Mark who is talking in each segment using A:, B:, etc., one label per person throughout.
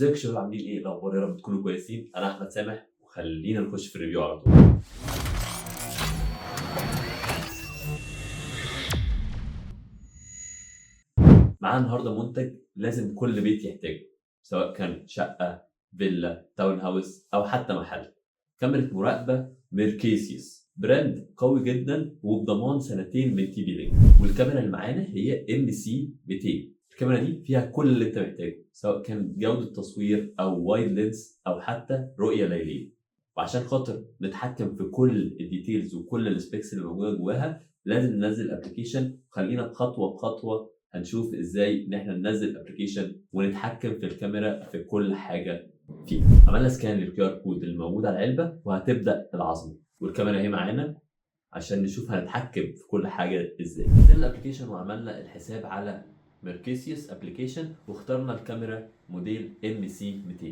A: ازيك يا شباب، عاملين ايه؟ الاخبار؟ يا رب تكونوا كويسين. انا احمد سامح، وخلينا نخش في الريفيو على طول. معانا النهارده منتج لازم كل بيت يحتاجه، سواء كان شقه، فيلا، تاون هاوس او حتى محل. كاميرا مراقبه ميركيسيوس، براند قوي جدا وبضمان سنتين من تي بي لينك. والكاميرا اللي معانا هي MC200. الكاميرا دي فيها كل اللي انت محتاجه، سواء كان جوده تصوير او وايد لينس او حتى رؤيه ليليه. وعشان خاطر نتحكم في كل الديتيلز وكل السبيكس اللي موجوده جواها، لازم ننزل ابلكيشن. خلينا خطوه بخطوه هنشوف ازاي ان احنا ننزل ابلكيشن ونتحكم في الكاميرا في كل حاجه فيه. عملنا سكان للكيو ار كود اللي موجود على العلبه، وهتبدا العظمه. والكاميرا اهي معانا عشان نشوف هنتحكم في كل حاجه ازاي. نزلنا الابلكيشن وعملنا الحساب على ميركيسيوس ابلكيشن، واخترنا الكاميرا موديل MC200.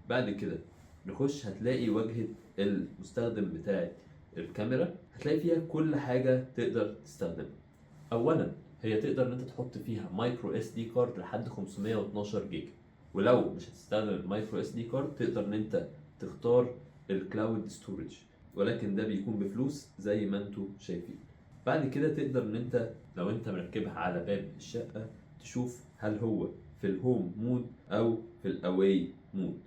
A: بعد كده نخش، هتلاقي واجهه المستخدم بتاعه الكاميرا، هتلاقي فيها كل حاجه تقدر تستخدمها. اولا هي تقدر ان انت تحط فيها مايكرو اس دي كارد لحد 512 جيجا، ولو مش هتستخدم المايكرو اس دي كارد تقدر ان انت تختار الكلاود ستورج، ولكن ده بيكون بفلوس زي ما انتم شايفين. بعد كده تقدر ان انت لو انت مركبها على باب الشقه تشوف هل هو في الهوم مود او في الاواي مود.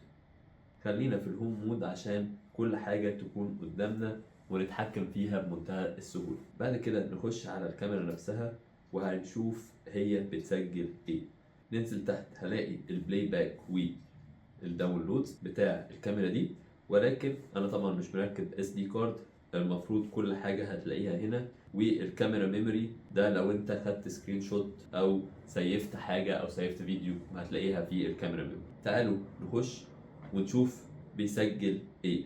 A: خلينا في الهوم مود عشان كل حاجه تكون قدامنا ونتحكم فيها بمنتهى السهوله. بعد كده نخش على الكاميرا نفسها وهنشوف هي بتسجل ايه. ننزل تحت هلاقي البلاي باك والداونلودز بتاع الكاميرا دي، ولكن انا طبعا مش مركب اس دي كارد. المفروض كل حاجه هتلاقيها هنا. والكاميرا ميموري ده لو انت خدت سكرين شوت او سيفت حاجه او سيفت فيديو هتلاقيها في الكاميرا ميموري. تعالوا نخش ونشوف بيسجل ايه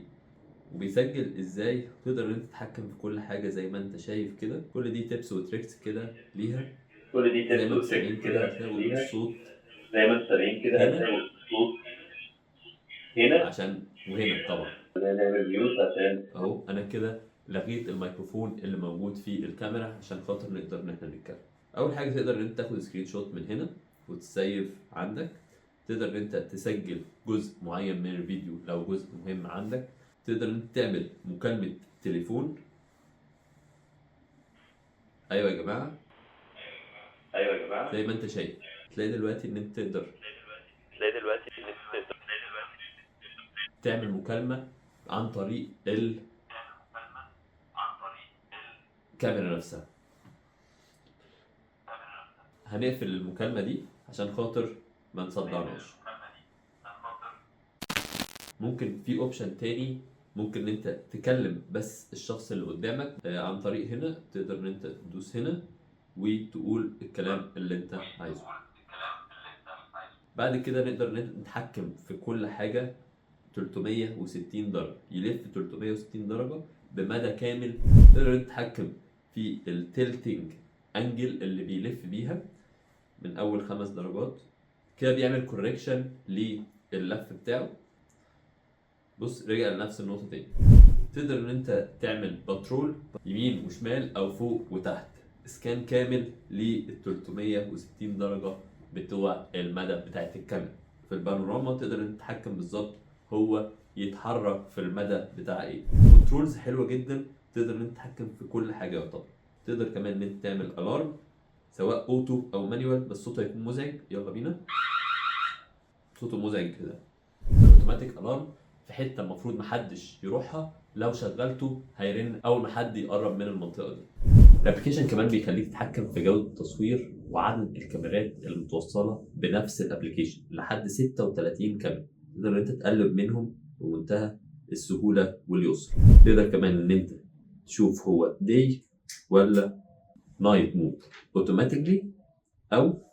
A: وبيسجل ازاي. تقدر ان انت تتحكم في كل حاجه زي ما انت شايف كده. كل دي تيبس وتريكس كده ليها. زي ما انتم سامعين كده هتلاقوا الصوت هنا عشان وهنا طبعا نعمل ميوت عشان اهو. انا كده لغيت الميكروفون اللي موجود في الكاميرا عشان خاطر نقدر ان احنا نتكلم. اول حاجه تقدر ان انت تاخد سكرين شوت من هنا وتسيف عندك. تقدر ان انت تسجل جزء معين من الفيديو لو جزء مهم عندك. تقدر ان انت تعمل مكالمه تليفون. ايوه يا جماعه، زي ما انت شايف تلاقي دلوقتي ان انت تقدر تعمل مكالمه عن طريق الكاميرا نفسها. هنقفل المكالمه دي عشان خاطر ما نصدعناش. ممكن في اوبشن تاني، ممكن ان انت تكلم بس الشخص اللي قدامك عن طريق هنا. تقدر ان انت تدوس هنا وتقول الكلام اللي انت عايزه. بعد كده نقدر نتحكم في كل حاجة 360 درجة، يلف 360 درجة بمدى كامل. نقدر نتحكم في التلتنج انجل اللي بيلف بيها من اول 5 درجات كده، بيعمل كوريكشن لللف بتاعه. بص رجع لنفس النقطة تاني. تقدر ان انت تعمل باترول يمين وشمال او فوق وتحت، اسكان كامل لل 360 درجة بتوع المدى بتاعت الكاميرا. في البانوراما تقدر ان تتحكم بالظبط هو يتحرك في المدى بتاع ايه. كنترولز حلوة جدا، تقدر ان انت تتحكم في كل حاجة يعتبر. تقدر كمان ان انت تعمل الارم سواء اوتو او مانيوال، بس صوته هيكون مزعج. يلا بينا. صوته مزعج كده. اوتوماتيك الارم في حته المفروض محدش يروحها، لو شغلته هيرن اول ما حد يقرب من المنطقه دي. الابلكيشن كمان بيخليك تتحكم في جوده التصوير وعدد الكاميرات المتوصله بنفس الابلكيشن لحد 36 كاميرا. تقدر ان انت تقلب منهم بمنتهى السهوله واليسر. تقدر كمان ان انت تشوف هو داي ولا نايت مود اوتوماتيكلي او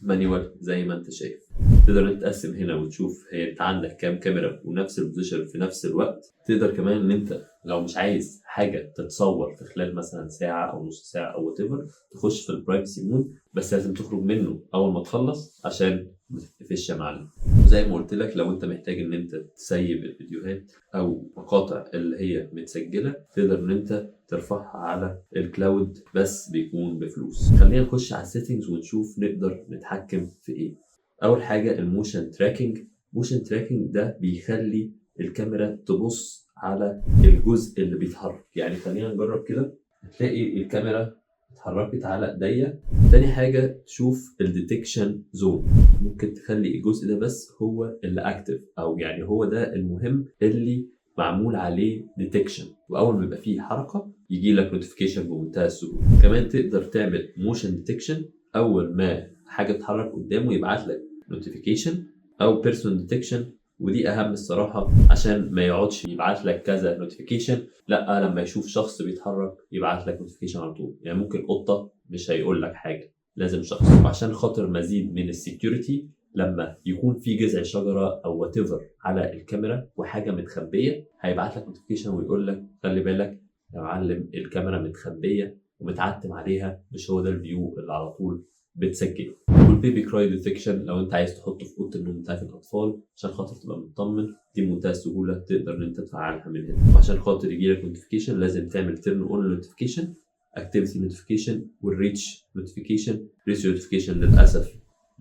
A: مانيوال زي ما انت شايف. تقدر انت تقسم هنا وتشوف هي انت عندك كام كاميرا ونفس البوزيشن في نفس الوقت. تقدر كمان ان انت لو مش عايز حاجه تتصور في خلال مثلا ساعه او نص ساعه او وات ايفر، تخش في البرايفسي مود، بس لازم تخرج منه اول ما تخلص عشان ما تتقفش يا معلم. وزي ما قلت لك لو انت محتاج ان انت تسيب الفيديوهات او مقاطع اللي هي متسجله، تقدر ان انت ترفعها على الكلاود بس بيكون بفلوس. خلينا نخش على السيتنجز ونشوف نقدر نتحكم في ايه. اول حاجه الموشن تراكنج. موشن تراكنج ده بيخلي الكاميرا تبص على الجزء اللي بيتحرك. يعني خلينا نجرب كده، هتلاقي الكاميرا اتحركت على ايديا. تاني حاجة تشوف الديتكشن زون، ممكن تخلي الجزء ده بس هو اللي اكتف، او يعني هو ده المهم اللي معمول عليه ديتكشن، واول ما يبقى فيه حركة يجي لك نوتيفيكيشن بمنتهى السهولة. كمان تقدر تعمل موشن ديتكشن، اول ما حاجة تتحرك قدامه يبعت لك نوتيفيكيشن، او بيرسون ديتكشن، ودي اهم الصراحة عشان ما يقعدش يبعت لك كذا نوتيفيكيشن، لا لما يشوف شخص بيتحرك يبعت لك نوتيفيكيشن على طول. يعني ممكن قطة مش هيقول لك حاجة، لازم شخص. وعشان خاطر مزيد من السكيورتي، لما يكون في جذع شجرة او وات ايفر على الكاميرا وحاجة متخبية، هيبعت لك نوتيفيكيشن ويقول لك خلي بالك يا معلم، الكاميرا متخبية ومتعتم عليها، مش هو ده الفيو اللي على طول بتسجله. والبيبي كراي ديتكشن لو انت عايز تحطه في اوضه النوم بتاعت الاطفال عشان خاطر تبقى مطمن، دي بمنتهى السهوله تقدر ان انت تفعلها من هنا. وعشان خاطر يجي لك نوتيفيكيشن لازم تعمل تيرن اون نوتيفيكيشن، اكتيفيتي نوتيفيكيشن، والريتش نوتيفيكيشن. ريتش نوتيفيكيشن للاسف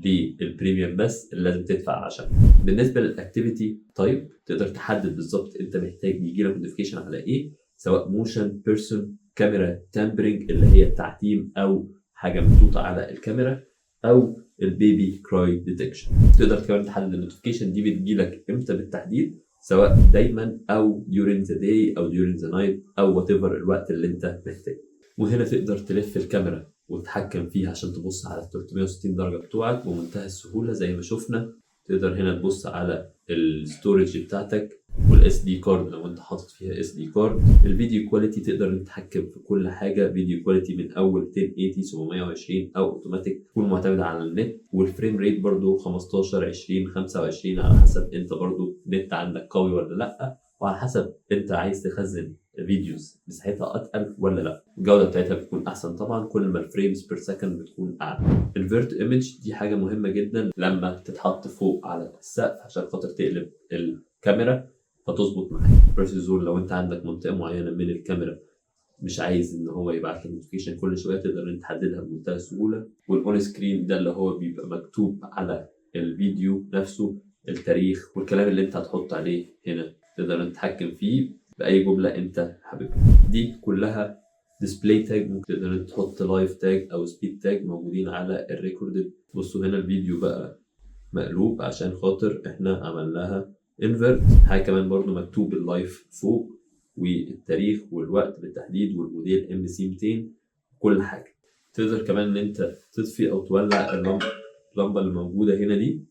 A: للبريميوم بس اللي لازم تدفع عشان. بالنسبه للاكتيفيتي تايب تقدر تحدد بالظبط انت محتاج يجي لك نوتيفيكيشن على ايه، سواء موشن، بيرسون، كاميرا تامبرنج اللي هي التعتيم او حاجه محطوطه على الكاميرا، او البيبي كراي ديتكشن. تقدر كمان تحدد النوتيفيكيشن دي بتجيلك امتى بالتحديد، سواء دايما او during the day او during the night او whatever الوقت اللي انت محتاجه. وهنا تقدر تلف الكاميرا وتتحكم فيها عشان تبص على ال 360 درجة بتوعك بمنتهى السهولة زي ما شفنا. تقدر هنا تبص على الستورج بتاعتك والاس دي كارد لو انت حاطط فيها اس دي كارد. الفيديو كواليتي تقدر تتحكم في كل حاجه، فيديو كواليتي من اول 1080 720 او اوتوماتيك تكون معتمده على النت. والفريم ريت برضو 15 20 25 على حسب انت برضو النت عندك قوي ولا لا، وعلى حسب انت عايز تخزن فيديوز مساحتها اتقل ولا لا. الجوده بتاعتها بتكون احسن طبعا كل ما الفريمز بير سكند بتكون اعلى. الفيرت ايمج دي حاجه مهمه جدا لما تتحط فوق على السقف عشان خاطر تقلب الكاميرا فتظبط معاك. بريسيزون لو انت عندك منطقه معينه من الكاميرا مش عايز ان هو يبعت لك نوتيفيكيشن كل شويه، تقدر ان تحددها بمنتهى السهوله. والاون سكرين ده اللي هو بيبقى مكتوب على الفيديو نفسه التاريخ والكلام اللي انت هتحط عليه هنا، تقدر ان تتحكم فيه باي جمله انت حاببها. دي كلها ديسبلاي تاج، ممكن تقدر ان تحط لايف تاج او سبيد تاج موجودين على الريكوردد. بصوا هنا الفيديو بقى مقلوب عشان خاطر احنا عملناها انفرت. حاجه كمان برضو مكتوب اللايف فوق والتاريخ والوقت بالتحديد والموديل MC200 كل حاجه. تقدر كمان ان انت تطفي او تولع اللمبه اللي موجوده هنا دي،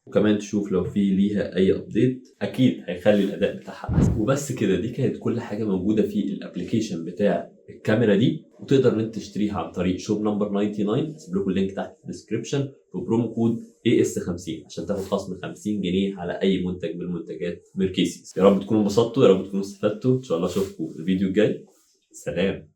A: وكمان تشوف لو في ليها اي ابديت اكيد هيخلي الاداء بتاعها احسن. وبس كده، دي كانت كل حاجه موجوده في الابلكيشن بتاع الكاميرا دي، وتقدر ان انت تشتريها عن طريق شوب نمبر 99. هسيب لكم اللينك تحت في الديسكربشن ببرومو كود AS50 عشان تاخد خصم 50 جنيه على اي منتج من منتجات ميركيسيس. يا رب تكونوا انبسطتوا، يا رب تكونوا استفدتوا، ان شاء الله اشوفكم الفيديو الجاي. سلام.